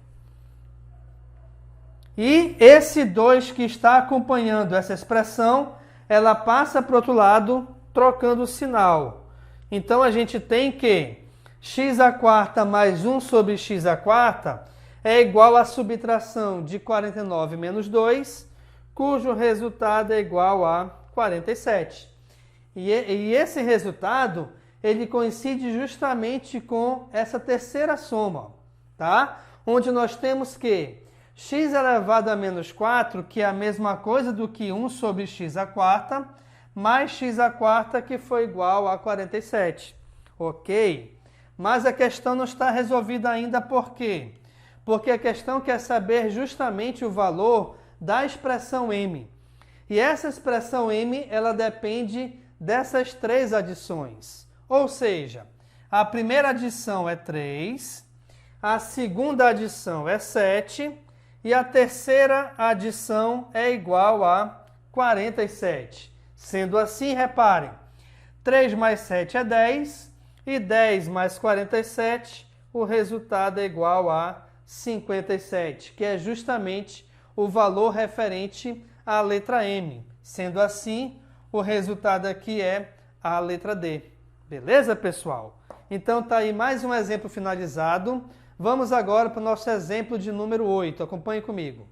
Speaker 1: E esse 2 que está acompanhando essa expressão, ela passa para o outro lado, trocando o sinal. Então, a gente tem que x à quarta mais 1 sobre x à quarta é igual à subtração de 49 menos 2, cujo resultado é igual a 47. E esse resultado, ele coincide justamente com essa terceira soma, tá? Onde nós temos que x elevado a menos 4, que é a mesma coisa do que 1 sobre x à quarta, mais x à quarta, que foi igual a 47. Ok? Mas a questão não está resolvida ainda, por quê? Porque a questão quer saber justamente o valor da expressão m. E essa expressão m, ela depende dessas três adições. Ou seja, a primeira adição é 3, a segunda adição é 7 e a terceira adição é igual a 47. Sendo assim, reparem, 3 mais 7 é 10 e 10 mais 47, o resultado é igual a 57, que é justamente o valor referente à letra M. Sendo assim, o resultado aqui é a letra D. Beleza, pessoal? Então tá aí mais um exemplo finalizado. Vamos agora para o nosso exemplo de número 8. Acompanhe comigo.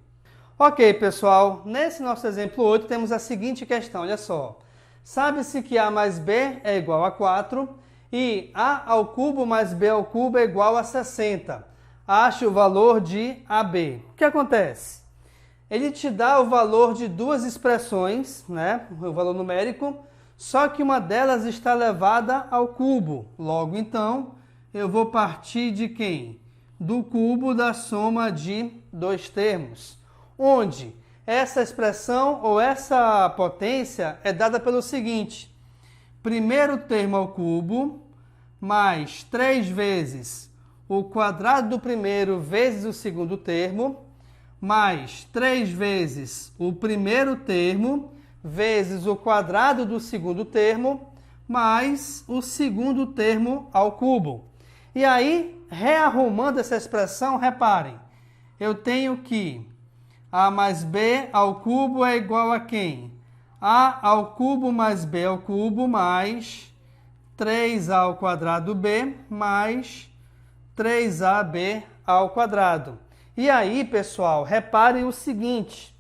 Speaker 1: Ok, pessoal. Nesse nosso exemplo 8 temos a seguinte questão, olha só. Sabe-se que A mais B é igual a 4 e A ao cubo mais B ao cubo é igual a 60. Ache o valor de AB. O que acontece? Ele te dá o valor de duas expressões, né? O valor numérico, só que uma delas está elevada ao cubo. Logo, então, eu vou partir de quem? Do cubo da soma de dois termos, onde essa expressão ou essa potência é dada pelo seguinte: primeiro termo ao cubo, mais 3 vezes o quadrado do primeiro vezes o segundo termo, mais 3 vezes o primeiro termo vezes o quadrado do segundo termo, mais o segundo termo ao cubo. E aí, rearrumando essa expressão, reparem, eu tenho que A mais B ao cubo é igual a quem? A ao cubo mais B ao cubo mais 3A ao quadrado B mais 3AB ao quadrado. E aí, pessoal, reparem o seguinte,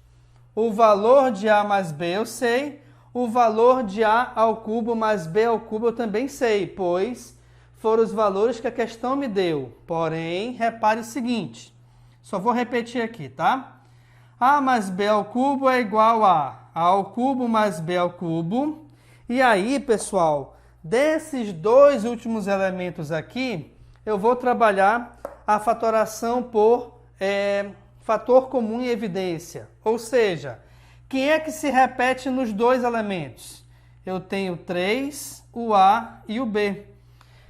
Speaker 1: o valor de A mais B eu sei, o valor de A ao cubo mais B ao cubo eu também sei, pois foram os valores que a questão me deu. Porém, repare o seguinte, só vou repetir aqui, tá? A mais B ao cubo é igual a ao cubo mais B ao cubo. E aí, pessoal, desses dois últimos elementos aqui, eu vou trabalhar a fatoração por fator comum em evidência. Ou seja, quem é que se repete nos dois elementos? Eu tenho 3, o A e o B.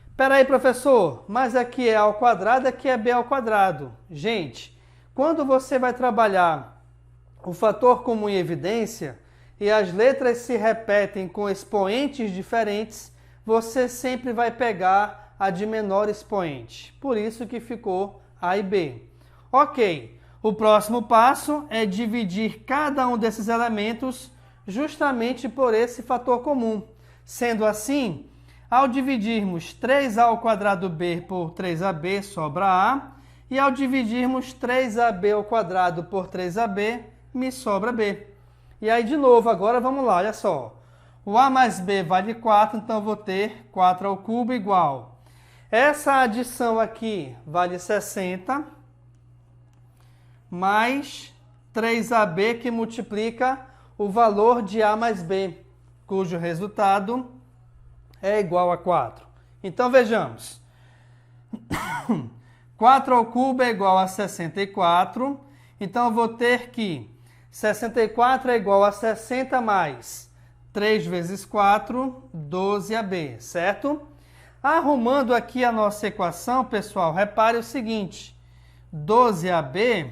Speaker 1: Espera aí, professor, mas aqui é A ao quadrado, aqui é B ao quadrado. Gente, quando você vai trabalhar o fator comum em evidência e as letras se repetem com expoentes diferentes, você sempre vai pegar a de menor expoente. Por isso que ficou A e B. Ok, o próximo passo é dividir cada um desses elementos justamente por esse fator comum. Sendo assim, ao dividirmos 3A ao quadrado B por 3AB, sobra A. E ao dividirmos 3AB ao quadrado por 3AB, me sobra B. E aí, de novo, agora vamos lá, olha só. O A mais B vale 4, então eu vou ter 4 ao cubo igual. Essa adição aqui vale 60, mais 3AB que multiplica o valor de A mais B, cujo resultado é igual a 4. Então, vejamos. 4 ao cubo é igual a 64. Então, eu vou ter que 64 é igual a 60 mais 3 vezes 4, 12AB, certo? Arrumando aqui a nossa equação, pessoal, repare o seguinte. 12AB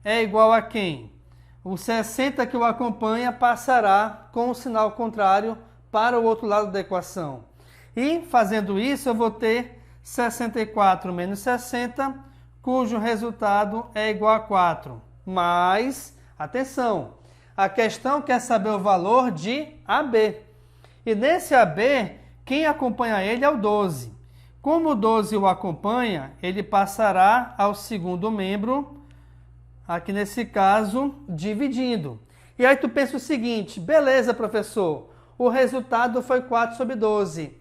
Speaker 1: é igual a quem? O 60 que o acompanha passará com o sinal contrário para o outro lado da equação. E, fazendo isso, eu vou ter 64 menos 60, cujo resultado é igual a 4. Mas, atenção, a questão quer saber o valor de AB. E nesse AB, quem acompanha ele é o 12. Como o 12 o acompanha, ele passará ao segundo membro, aqui nesse caso, dividindo. E aí tu pensa o seguinte, beleza, professor, o resultado foi 4 sobre 12.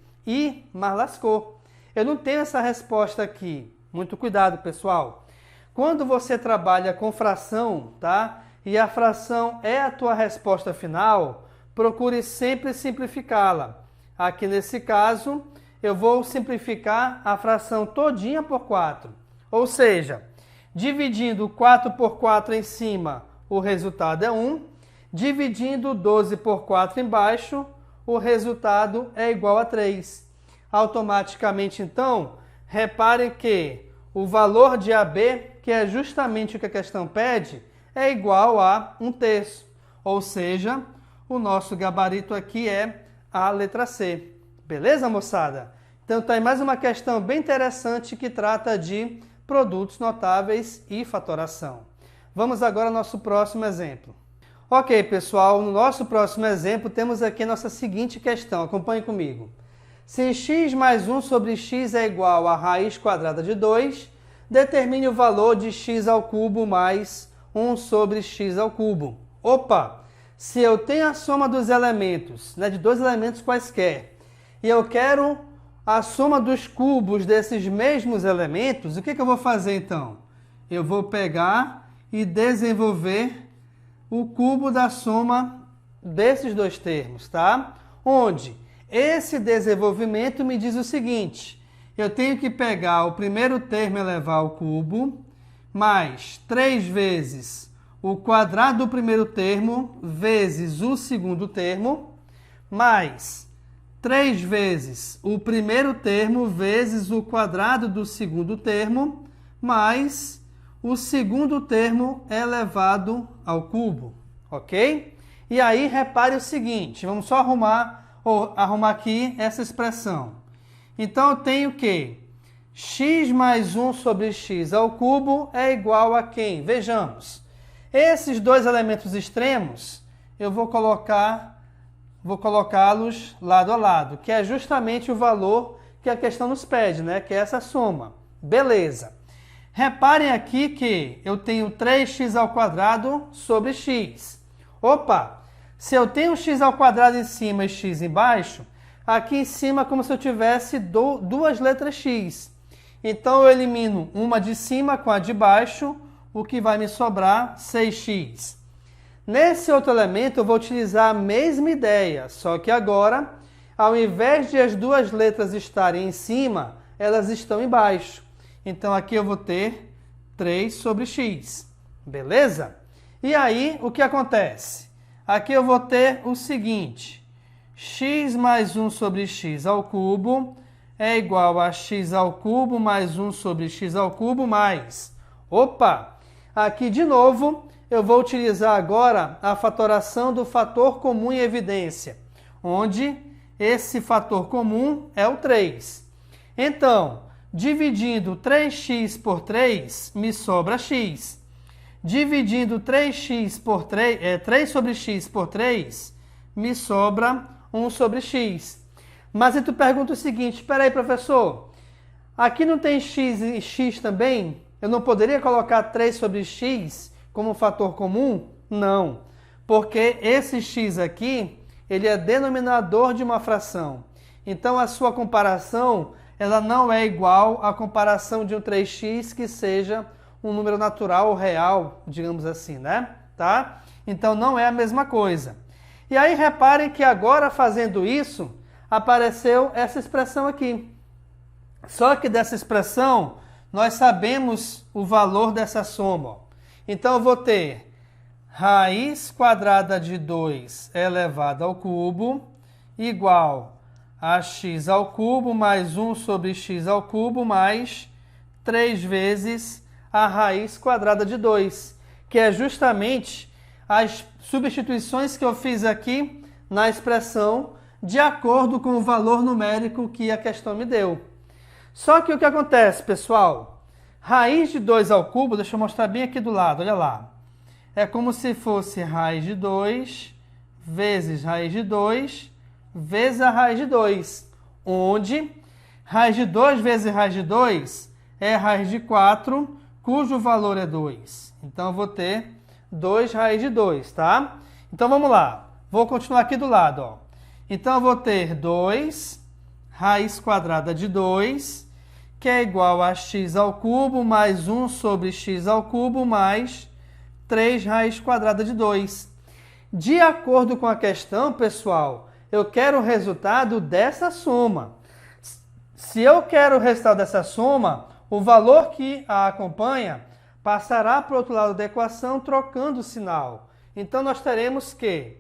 Speaker 1: Mas lascou. Eu não tenho essa resposta aqui. Muito cuidado, pessoal. Quando você trabalha com fração, tá? E a fração é a tua resposta final, procure sempre simplificá-la. Aqui nesse caso, eu vou simplificar a fração todinha por 4. Ou seja, dividindo 4 por 4 em cima, o resultado é 1. Dividindo 12 por 4 embaixo, o resultado é igual a 3. Automaticamente, então, reparem que o valor de AB, que é justamente o que a questão pede, é igual a 1/3. Ou seja, o nosso gabarito aqui é a letra C. Beleza, moçada? Então, tá aí mais uma questão bem interessante que trata de produtos notáveis e fatoração. Vamos agora ao nosso próximo exemplo. Ok, pessoal, no nosso próximo exemplo temos aqui a nossa seguinte questão. Acompanhe comigo. Se x mais 1 sobre x é igual a raiz quadrada de 2, determine o valor de x ao cubo mais 1 sobre x ao cubo. Opa! Se eu tenho a soma dos elementos, de dois elementos quaisquer, e eu quero a soma dos cubos desses mesmos elementos, o que eu vou fazer então? Eu vou pegar e desenvolver o cubo da soma desses dois termos, tá? Onde esse desenvolvimento me diz o seguinte, eu tenho que pegar o primeiro termo elevar ao cubo, mais 3 vezes o quadrado do primeiro termo, vezes o segundo termo, mais 3 vezes o primeiro termo, vezes o quadrado do segundo termo, mais o segundo termo elevado ao cubo, ok? E aí, repare o seguinte, vamos só arrumar aqui essa expressão. Então, eu tenho que x mais 1 sobre x ao cubo é igual a quem? Vejamos. Esses dois elementos extremos, eu vou colocá-los lado a lado, que é justamente o valor que a questão nos pede, né? Que é essa soma. Beleza. Reparem aqui que eu tenho 3x ao quadrado sobre x. Opa! Se eu tenho x ao quadrado em cima e x embaixo, aqui em cima é como se eu tivesse duas letras x. Então, eu elimino uma de cima com a de baixo, o que vai me sobrar 6x. Nesse outro elemento, eu vou utilizar a mesma ideia, só que agora, ao invés de as duas letras estarem em cima, elas estão embaixo. Então, aqui eu vou ter 3 sobre x. Beleza? E aí, o que acontece? Aqui eu vou ter o seguinte, x mais 1 sobre x ao cubo é igual a x ao cubo mais 1 sobre x ao cubo mais... Opa! Aqui, de novo, eu vou utilizar agora a fatoração do fator comum em evidência, onde esse fator comum é o 3. Então, dividindo 3x por 3, me sobra x. Dividindo 3 sobre x por 3, me sobra 1 sobre x. Mas aí tu pergunta o seguinte, espera aí, professor, aqui não tem x e x também? Eu não poderia colocar 3 sobre x como fator comum? Não, porque esse x aqui, ele é denominador de uma fração. Então, a sua comparação, ela não é igual à comparação de um 3x que seja um número natural ou real, digamos assim, né? Tá? Então, não é a mesma coisa. E aí, reparem que agora, fazendo isso, apareceu essa expressão aqui. Só que dessa expressão, nós sabemos o valor dessa soma. Então, eu vou ter raiz quadrada de 2 elevado ao cubo igual a x ao cubo mais 1 sobre x ao cubo mais 3 vezes a raiz quadrada de 2, que é justamente as substituições que eu fiz aqui na expressão de acordo com o valor numérico que a questão me deu. Só que o que acontece, pessoal? Raiz de 2 ao cubo, deixa eu mostrar bem aqui do lado, olha lá. É como se fosse raiz de 2 vezes raiz de 2 vezes a raiz de 2, onde Raiz de 2 vezes raiz de 2 é raiz de 4, cujo valor é 2. Então, eu vou ter 2 raiz de 2, tá? Então, vamos lá. Vou continuar aqui do lado, ó. Então, eu vou ter 2 raiz quadrada de 2, que é igual a x ao cubo mais 1 sobre x ao cubo mais 3 raiz quadrada de 2. De acordo com a questão, pessoal, eu quero o resultado dessa soma. Se eu quero o resultado dessa soma, o valor que a acompanha passará para o outro lado da equação trocando o sinal. Então, nós teremos que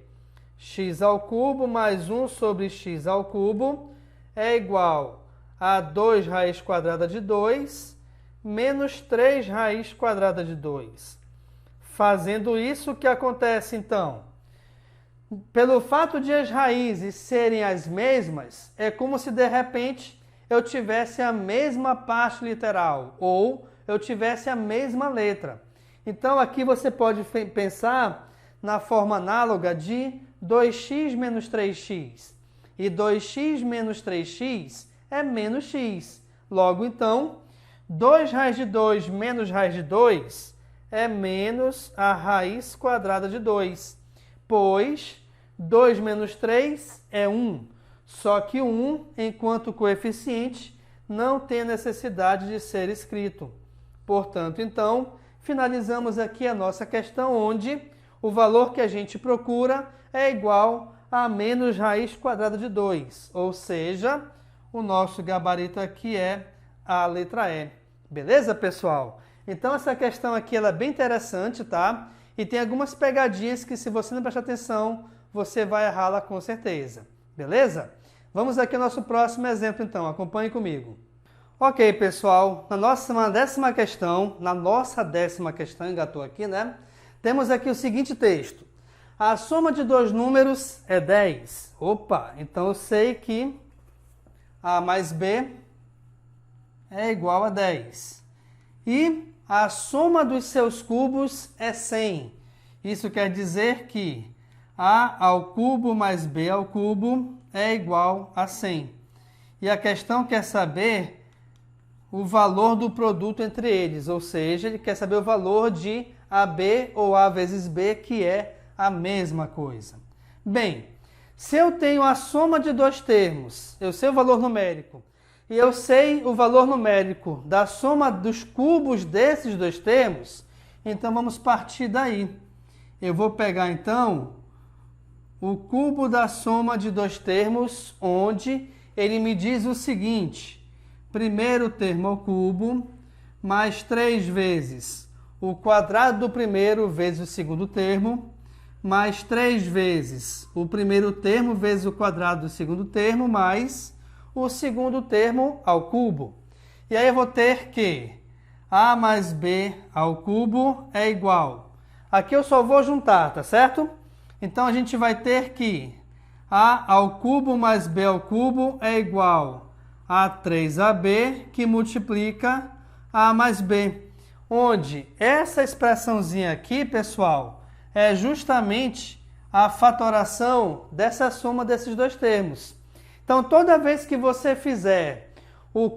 Speaker 1: x ao cubo mais 1 sobre x ao cubo é igual a 2 raiz quadrada de 2 menos 3 raiz quadrada de 2. Fazendo isso, o que acontece então? Pelo fato de as raízes serem as mesmas, é como se de repente eu tivesse a mesma parte literal ou eu tivesse a mesma letra. Então aqui você pode pensar na forma análoga de 2x menos 3x. E 2x menos 3x é menos x. Logo, então, 2 raiz de 2 menos raiz de 2 é menos a raiz quadrada de 2. Pois 2 menos 3 é 1. Só que o 1, enquanto coeficiente, não tem necessidade de ser escrito. Portanto, então, finalizamos aqui a nossa questão, onde o valor que a gente procura é igual a menos raiz quadrada de 2. Ou seja, o nosso gabarito aqui é a letra E. Beleza, pessoal? Então, essa questão aqui ela é bem interessante, tá? E tem algumas pegadinhas que, se você não prestar atenção, você vai errá-la com certeza. Beleza? Vamos aqui ao nosso próximo exemplo, então. Acompanhe comigo. Ok, pessoal. Na nossa décima questão, engatou aqui, né? Temos aqui o seguinte texto. A soma de dois números é 10. Opa! Então, eu sei que A mais B é igual a 10. E a soma dos seus cubos é 100. Isso quer dizer que A ao cubo mais B ao cubo é igual a 100. E a questão quer saber o valor do produto entre eles, ou seja, ele quer saber o valor de AB ou A vezes B, que é a mesma coisa. Bem, se eu tenho a soma de dois termos, eu sei o valor numérico, e eu sei o valor numérico da soma dos cubos desses dois termos, então vamos partir daí. Eu vou pegar, então, o cubo da soma de dois termos, onde ele me diz o seguinte: primeiro termo ao cubo, mais 3 vezes o quadrado do primeiro vezes o segundo termo, mais 3 vezes o primeiro termo vezes o quadrado do segundo termo, mais o segundo termo ao cubo. E aí eu vou ter que A mais B ao cubo é igual. Aqui eu só vou juntar, tá certo? Então a gente vai ter que A ao cubo mais B ao cubo é igual a 3AB, que multiplica A mais B. Onde essa expressãozinha aqui, pessoal, é justamente a fatoração dessa soma desses dois termos. Então, toda vez que você fizer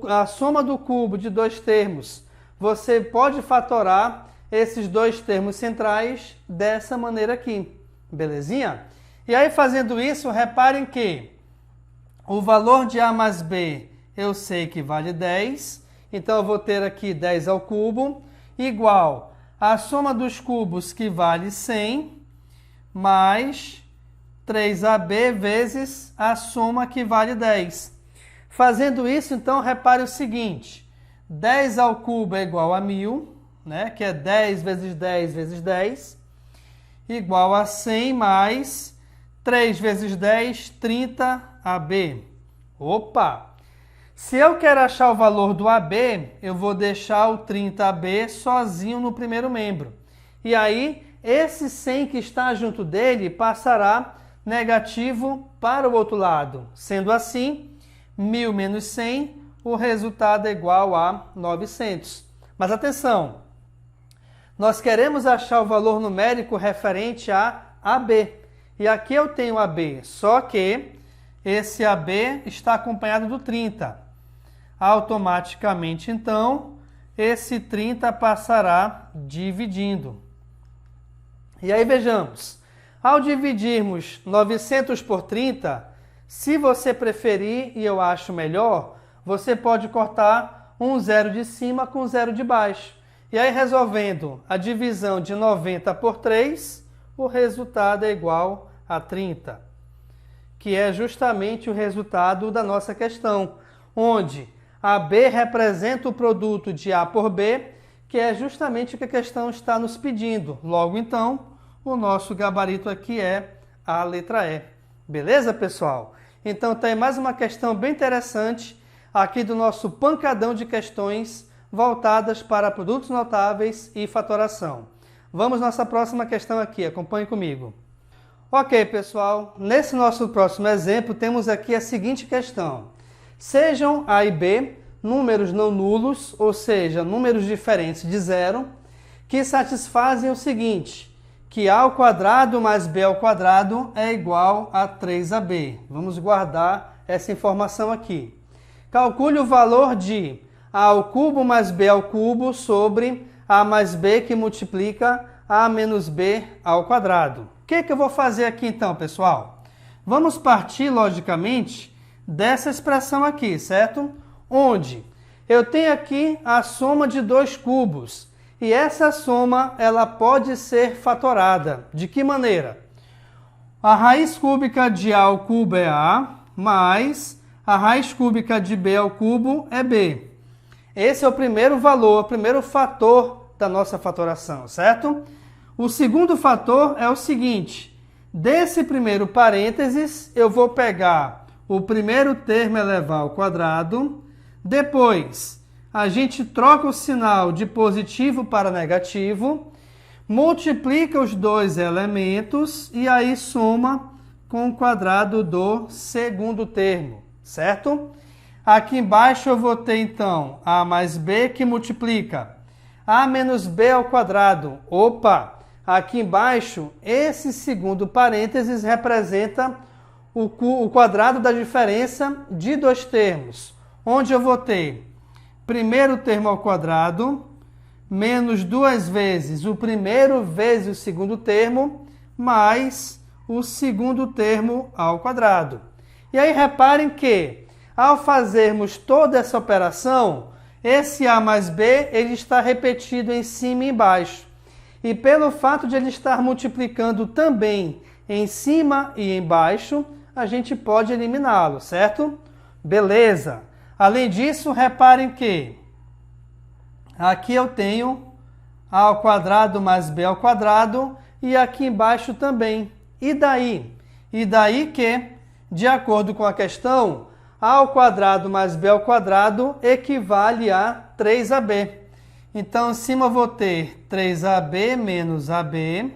Speaker 1: a soma do cubo de dois termos, você pode fatorar esses dois termos centrais dessa maneira aqui. Belezinha? E aí, fazendo isso, reparem que o valor de A mais B eu sei que vale 10, então eu vou ter aqui 10 ao cubo, igual a soma dos cubos, que vale 100, mais 3AB vezes a soma, que vale 10. Fazendo isso, então, repare o seguinte: 10 ao cubo é igual a 1000, né? Que é 10 vezes 10 vezes 10, igual a 100 mais 3 vezes 10, 30AB. Opa! Se eu quero achar o valor do AB, eu vou deixar o 30AB sozinho no primeiro membro. E aí, esse 100 que está junto dele passará negativo para o outro lado. Sendo assim, 1000 menos 100, o resultado é igual a 900. Mas atenção, nós queremos achar o valor numérico referente a AB. E aqui eu tenho AB, só que esse AB está acompanhado do 30. Automaticamente, então, esse 30 passará dividindo. E aí vejamos, ao dividirmos 900 por 30, se você preferir, e eu acho melhor, você pode cortar um zero de cima com zero de baixo. E aí, resolvendo a divisão de 90 por 3, o resultado é igual a 30, que é justamente o resultado da nossa questão, onde AB representa o produto de A por B, que é justamente o que a questão está nos pedindo. Logo, então, o nosso gabarito aqui é a letra E. Beleza, pessoal? Então, tem mais uma questão bem interessante aqui do nosso pancadão de questões voltadas para produtos notáveis e fatoração. Vamos à nossa próxima questão aqui, acompanhe comigo. Ok, pessoal, nesse nosso próximo exemplo, temos aqui a seguinte questão. Sejam A e B números não nulos, ou seja, números diferentes de zero, que satisfazem o seguinte, que A ao quadrado mais B ao quadrado é igual a 3AB. Vamos guardar essa informação aqui. Calcule o valor de A ao cubo mais B ao cubo sobre A mais B que multiplica A menos B ao quadrado. O que eu vou fazer aqui então, pessoal? Vamos partir, logicamente, dessa expressão aqui, certo? Onde eu tenho aqui a soma de dois cubos. E essa soma, ela pode ser fatorada. De que maneira? A raiz cúbica de A ao cubo é A, mais a raiz cúbica de B ao cubo é B. Esse é o primeiro valor, o primeiro fator da nossa fatoração, certo? O segundo fator é o seguinte, desse primeiro parênteses, eu vou pegar o primeiro termo elevado ao quadrado, depois a gente troca o sinal de positivo para negativo, multiplica os dois elementos e aí soma com o quadrado do segundo termo, certo? Aqui embaixo eu vou ter então A mais B que multiplica A menos B ao quadrado. Opa! Aqui embaixo, esse segundo parênteses representa o quadrado da diferença de dois termos, onde eu vou ter primeiro termo ao quadrado, menos duas vezes o primeiro vezes o segundo termo, mais o segundo termo ao quadrado. E aí reparem que, ao fazermos toda essa operação, esse A mais B ele está repetido em cima e embaixo. E pelo fato de ele estar multiplicando também em cima e embaixo, a gente pode eliminá-lo, certo? Beleza! Além disso, reparem que aqui eu tenho A ao quadrado mais B ao quadrado e aqui embaixo também. E daí? E daí que, de acordo com a questão, A ao quadrado mais B ao quadrado equivale a 3AB. Então, em cima eu vou ter 3AB menos AB.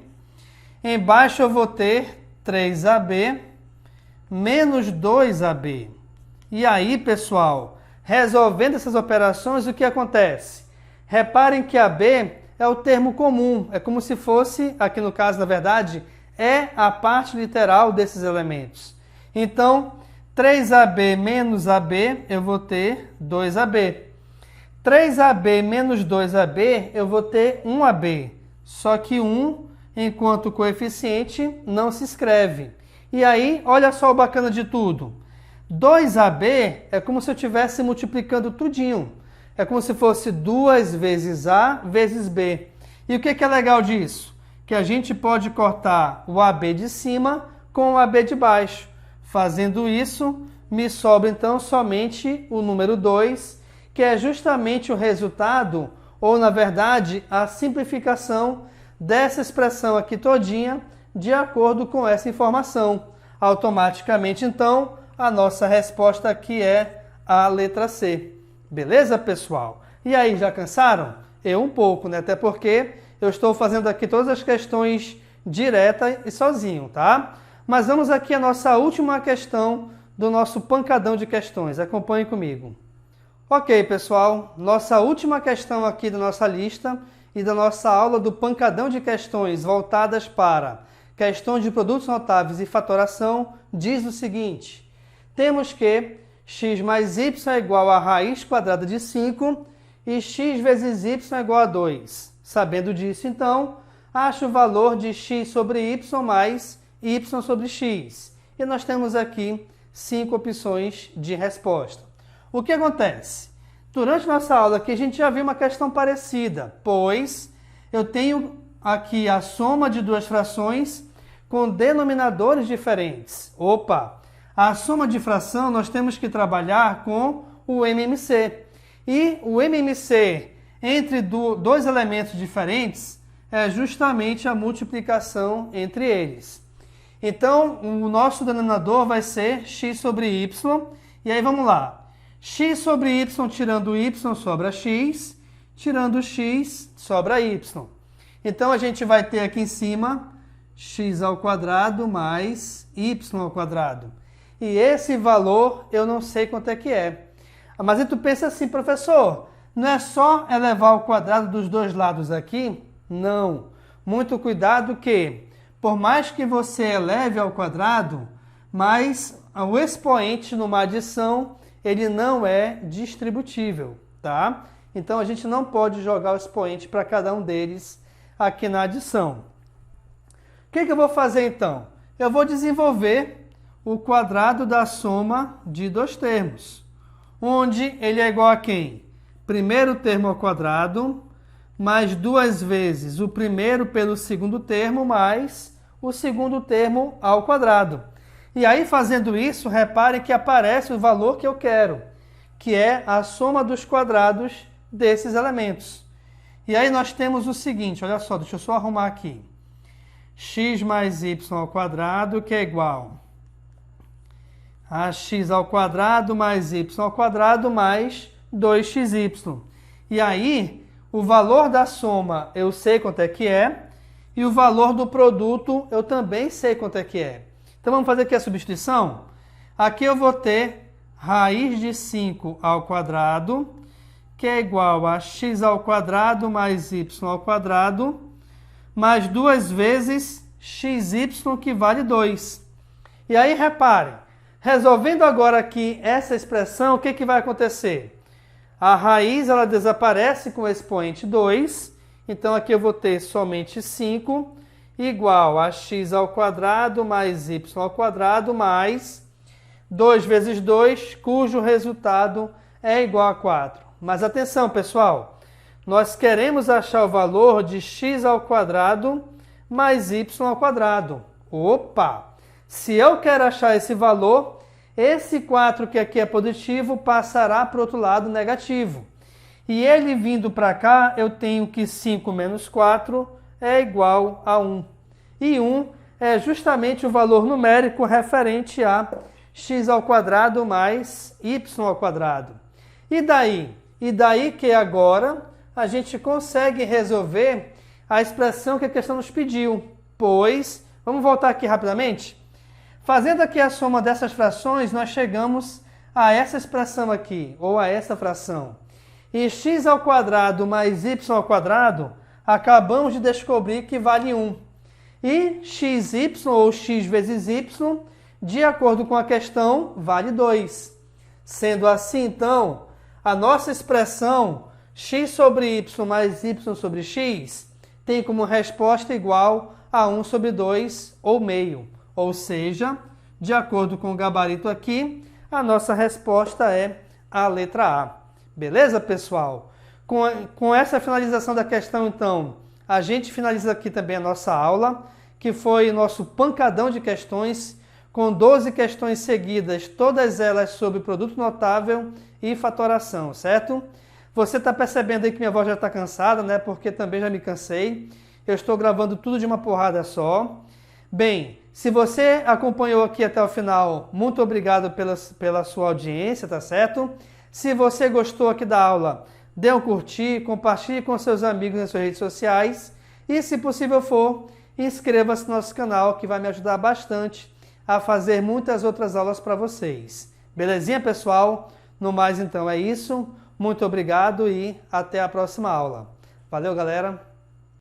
Speaker 1: Embaixo eu vou ter 3AB menos 2AB. E aí, pessoal, resolvendo essas operações, o que acontece? Reparem que AB é o termo comum. É como se fosse, aqui no caso, na verdade, é a parte literal desses elementos. Então, 3AB menos AB, eu vou ter 2AB. 3AB menos 2AB, eu vou ter 1AB. Só que 1, enquanto coeficiente, não se escreve. E aí, olha só o bacana de tudo. 2AB é como se eu estivesse multiplicando tudinho. É como se fosse 2 vezes A vezes B. E o que é legal disso? Que a gente pode cortar o AB de cima com o AB de baixo. Fazendo isso, me sobra então somente o número 2, que é justamente o resultado, ou na verdade, a simplificação dessa expressão aqui todinha, de acordo com essa informação. Automaticamente, então, a nossa resposta aqui é a letra C. Beleza, pessoal? E aí, já cansaram? Eu um pouco, né? Até porque eu estou fazendo aqui todas as questões direta e sozinho, tá? Mas vamos aqui à nossa última questão do nosso pancadão de questões. Acompanhe comigo. Ok, pessoal, nossa última questão aqui da nossa lista e da nossa aula do pancadão de questões voltadas para questões de produtos notáveis e fatoração diz o seguinte: temos que x mais y é igual a raiz quadrada de 5 e x vezes y é igual a 2. Sabendo disso, então, acho o valor de x sobre y mais y sobre x. E nós temos aqui 5 opções de resposta. O que acontece? Durante nossa aula aqui, a gente já viu uma questão parecida, pois eu tenho aqui a soma de duas frações com denominadores diferentes. Opa! A soma de fração nós temos que trabalhar com o MMC. E o MMC entre dois elementos diferentes é justamente a multiplicação entre eles. Então, o nosso denominador vai ser x sobre y. E aí vamos lá. X sobre y tirando y sobra x, tirando x sobra y. Então, a gente vai ter aqui em cima x ao quadrado mais y ao quadrado. E esse valor eu não sei quanto é que é. Mas aí tu pensa assim, professor, não é só elevar ao quadrado dos dois lados aqui? Não. Muito cuidado que, por mais que você eleve ao quadrado, mas o expoente numa adição, ele não é distributível, tá? Então, a gente não pode jogar o expoente para cada um deles aqui na adição. O que eu vou fazer, então? Eu vou desenvolver o quadrado da soma de dois termos, onde ele é igual a quem? Primeiro termo ao quadrado, mais duas vezes o primeiro pelo segundo termo, mais o segundo termo ao quadrado. E aí, fazendo isso, repare que aparece o valor que eu quero, que é a soma dos quadrados desses elementos. E aí nós temos o seguinte, olha só, deixa eu só arrumar aqui. X mais y ao quadrado, que é igual a x ao quadrado mais y ao quadrado mais 2xy. E aí, o valor da soma eu sei quanto é que é, e o valor do produto eu também sei quanto é que é. Então, vamos fazer aqui a substituição? Aqui eu vou ter raiz de 5 ao quadrado, que é igual a x ao quadrado mais y ao quadrado, mais duas vezes xy, que vale 2. E aí, repare, resolvendo agora aqui essa expressão, o que vai acontecer? A raiz ela desaparece com o expoente 2, então aqui eu vou ter somente 5, igual a x ao quadrado mais y ao quadrado mais 2 vezes 2, cujo resultado é igual a 4. Mas atenção, pessoal, nós queremos achar o valor de x ao quadrado mais y ao quadrado. Opa! Se eu quero achar esse valor, esse 4 que aqui é positivo passará para o outro lado negativo. E ele vindo para cá, eu tenho que 5 menos 4 é igual a 1. E 1 é justamente o valor numérico referente a x ao quadrado mais y ao quadrado. E daí? E daí que agora a gente consegue resolver a expressão que a questão nos pediu. Pois, vamos voltar aqui rapidamente? Fazendo aqui a soma dessas frações, nós chegamos a essa expressão aqui, ou a essa fração. E x ao quadrado mais y ao quadrado, acabamos de descobrir que vale 1. E xy, ou x vezes y, de acordo com a questão, vale 2. Sendo assim, então, a nossa expressão x sobre y mais y sobre x tem como resposta igual a 1 sobre 2 ou meio. Ou seja, de acordo com o gabarito aqui, a nossa resposta é a letra A. Beleza, pessoal? Com essa finalização da questão, então, a gente finaliza aqui também a nossa aula, que foi nosso pancadão de questões, com 12 questões seguidas, todas elas sobre produto notável e fatoração, certo? Você está percebendo aí que minha voz já está cansada, né? Porque também já me cansei. Eu estou gravando tudo de uma porrada só. Bem, se você acompanhou aqui até o final, muito obrigado pela sua audiência, tá certo? Se você gostou aqui da aula, dê um curtir, compartilhe com seus amigos nas suas redes sociais e, se possível for, inscreva-se no nosso canal, que vai me ajudar bastante a fazer muitas outras aulas para vocês. Belezinha, pessoal? No mais, então, é isso. Muito obrigado e até a próxima aula. Valeu, galera!